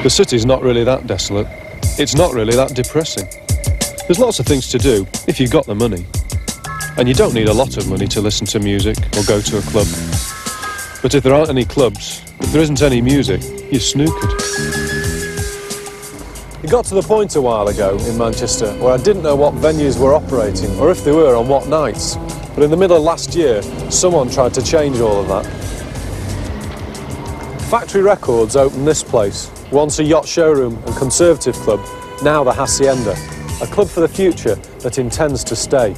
The city's not really that desolate. It's not really that depressing. There's lots of things to do if you've got the money. And you don't need a lot of money to listen to music or go to a club. But if there aren't any clubs, if there isn't any music, you're snookered. It got to the point a while ago in Manchester where I didn't know what venues were operating or if they were on what nights. But in the middle of last year, someone tried to change all of that. Factory Records opened this place, once a yacht showroom and conservative club, now the Hacienda, a club for the future that intends to stay.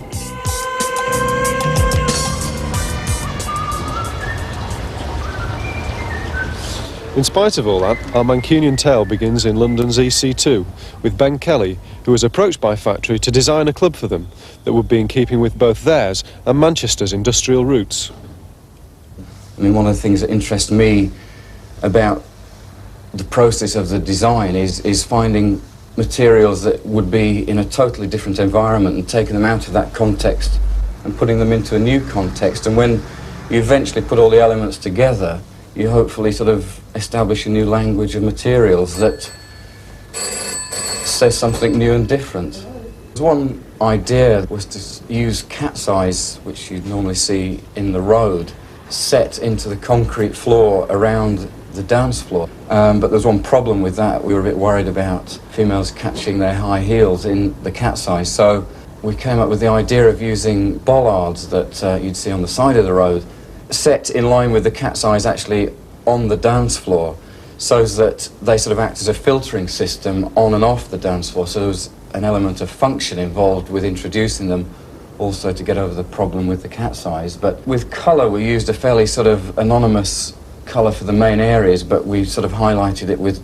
In spite of all that, our Mancunian tale begins in London's EC2 with Ben Kelly, who was approached by Factory to design a club for them that would be in keeping with both theirs and Manchester's industrial roots. I mean, one of the things that interests me about the process of the design is finding materials that would be in a totally different environment and taking them out of that context and putting them into a new context. And when you eventually put all the elements together, you hopefully sort of establish a new language of materials that says something new and different. One idea was to use cat's eyes, which you'd normally see in the road, set into the concrete floor around the dance floor. But there was one problem with that. We were a bit worried about females catching their high heels in the cat's eyes. So we came up with the idea of using bollards that you'd see on the side of the road, set in line with the cat's eyes actually on the dance floor, so that they sort of act as a filtering system on and off the dance floor. So there was an element of function involved with introducing them, also to get over the problem with the cat's eyes. But with colour, we used a fairly sort of anonymous colour for the main areas, but we sort of highlighted it with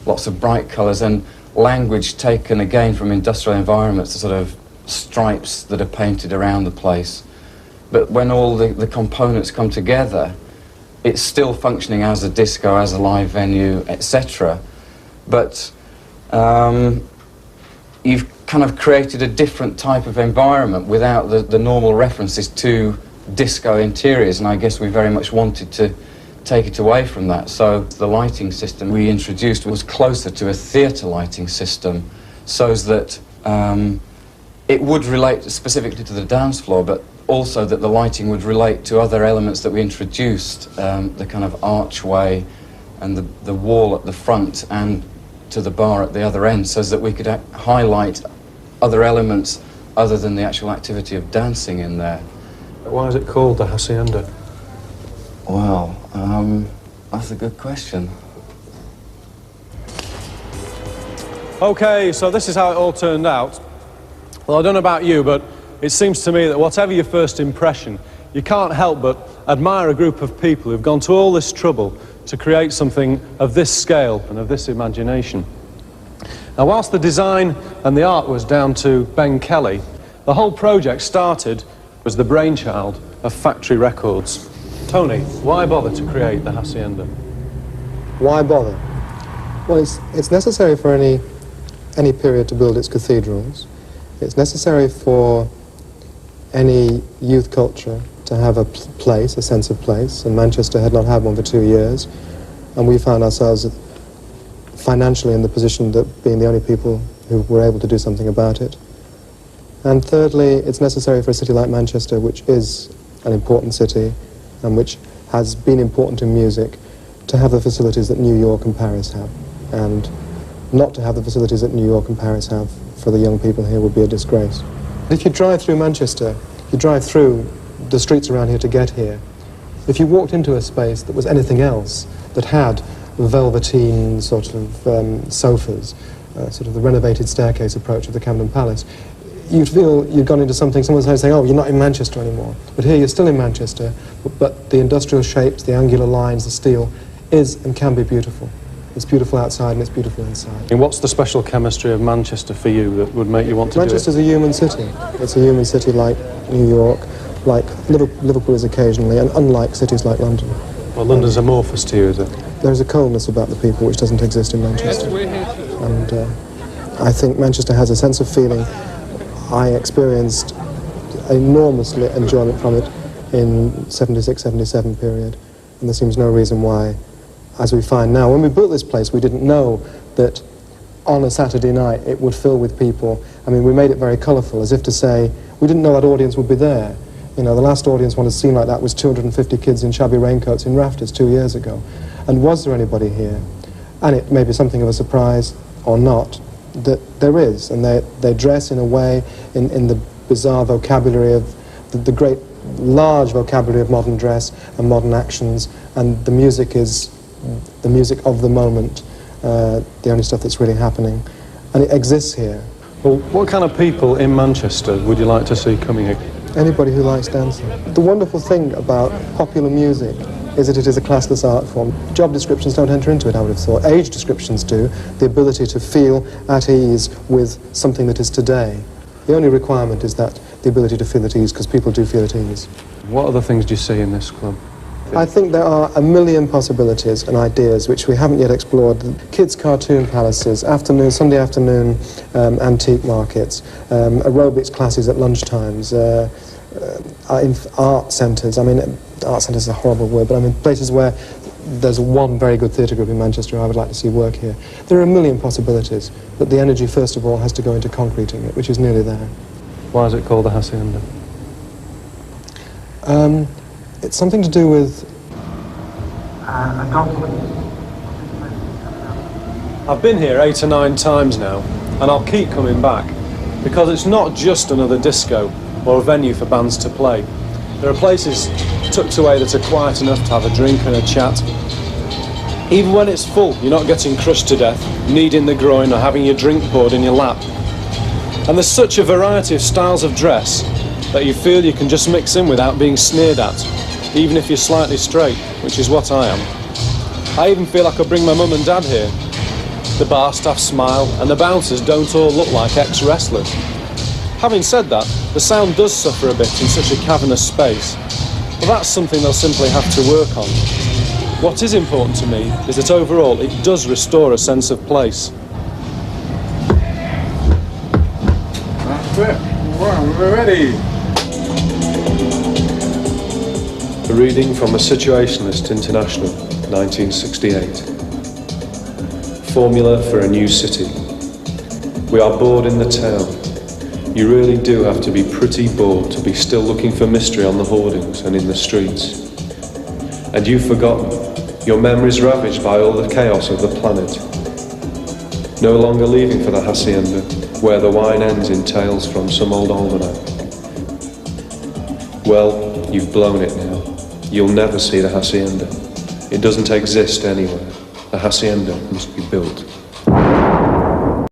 lots of bright colours and language taken again from industrial environments, the sort of stripes that are painted around the place. But when all the components come together, it's still functioning as a disco, as a live venue, etc. But you've kind of created a different type of environment without the normal references to disco interiors, and I guess we very much wanted to take it away from that. So the lighting system we introduced was closer to a theatre lighting system, so that it would relate specifically to the dance floor, but also that the lighting would relate to other elements that we introduced, the kind of archway and the wall at the front and to the bar at the other end, so that we could highlight other elements other than the actual activity of dancing in there. Why is it called the Hacienda? Well, that's a good question. Okay, so this is how it all turned out. Well, I don't know about you, but it seems to me that whatever your first impression, you can't help but admire a group of people who've gone to all this trouble to create something of this scale and of this imagination. Now, whilst the design and the art was down to Ben Kelly, the whole project started as the brainchild of Factory Records. Tony, why bother to create the Hacienda? Why bother? Well, it's necessary for any period to build its cathedrals. It's necessary for any youth culture to have a place, a sense of place, and Manchester had not had one for 2 years, and we found ourselves financially in the position that being the only people who were able to do something about it. And thirdly, it's necessary for a city like Manchester, which is an important city and which has been important in music, to have the facilities that New York and Paris have. And not to have the facilities that New York and Paris have for the young people here would be a disgrace. If you drive through Manchester, you drive through the streets around here to get here. If you walked into a space that was anything else, that had velveteen sort of sofas, sort of the renovated staircase approach of the Camden Palace, you'd feel you'd gone into something, someone's saying, oh, you're not in Manchester anymore. But here you're still in Manchester, but the industrial shapes, the angular lines, the steel is and can be beautiful. It's beautiful outside and it's beautiful inside. And what's the special chemistry of Manchester for you that would make you want to do it? Manchester's a human city. It's a human city like New York, like Liverpool is occasionally, and unlike cities like London. Well, London's amorphous to you, is it? There's a coldness about the people which doesn't exist in Manchester. And I think Manchester has a sense of feeling. I experienced enormous enjoyment from it in 76, 77 period, and there seems no reason why, as we find now. When we built this place, we didn't know that on a Saturday night it would fill with people. I mean, we made it very colourful, as if to say, we didn't know that audience would be there. You know, the last audience one had seen like that was 250 kids in shabby raincoats in rafters 2 years ago. And was there anybody here? And it may be something of a surprise, or not, that there is. And they dress in a way, in the bizarre vocabulary of the great, large vocabulary of modern dress and modern actions, and the music is the music of the moment, the only stuff that's really happening. And it exists here. Well, what kind of people in Manchester would you like to see coming here? Anybody who likes dancing. The wonderful thing about popular music is that it is a classless art form. Job descriptions don't enter into it, I would have thought. Age descriptions do. The ability to feel at ease with something that is today. The only requirement is that the ability to feel at ease, because people do feel at ease. What other things do you see in this club? I think there are a million possibilities and ideas which we haven't yet explored. Kids' cartoon palaces, Sunday afternoon antique markets, aerobics classes at lunchtimes, art centres. I mean, art centres is a horrible word, but I mean places where there's one very good theatre group in Manchester I would like to see work here. There are a million possibilities, but the energy, first of all, has to go into concreting it, which is nearly there. Why is it called the Hacienda? It's something to do with... I've been here 8 or 9 times now, and I'll keep coming back, because it's not just another disco or a venue for bands to play. There are places tucked away that are quiet enough to have a drink and a chat. Even when it's full, you're not getting crushed to death, kneading the groin or having your drink poured in your lap. And there's such a variety of styles of dress that you feel you can just mix in without being sneered at, even if you're slightly straight, which is what I am. I even feel I could bring my mum and dad here. The bar staff smile, and the bouncers don't all look like ex-wrestlers. Having said that, the sound does suffer a bit in such a cavernous space, but that's something they'll simply have to work on. What is important to me is that overall it does restore a sense of place. That's it. We're ready. A reading from A Situationalist International, 1968. Formula for a new city. We are bored in the town. You really do have to be pretty bored to be still looking for mystery on the hoardings and in the streets. And you've forgotten, your memories ravaged by all the chaos of the planet. No longer leaving for the Hacienda, where the wine ends in tales from some old almanac. Well, you've blown it now. You'll never see the Hacienda. It doesn't exist anywhere. The Hacienda must be built.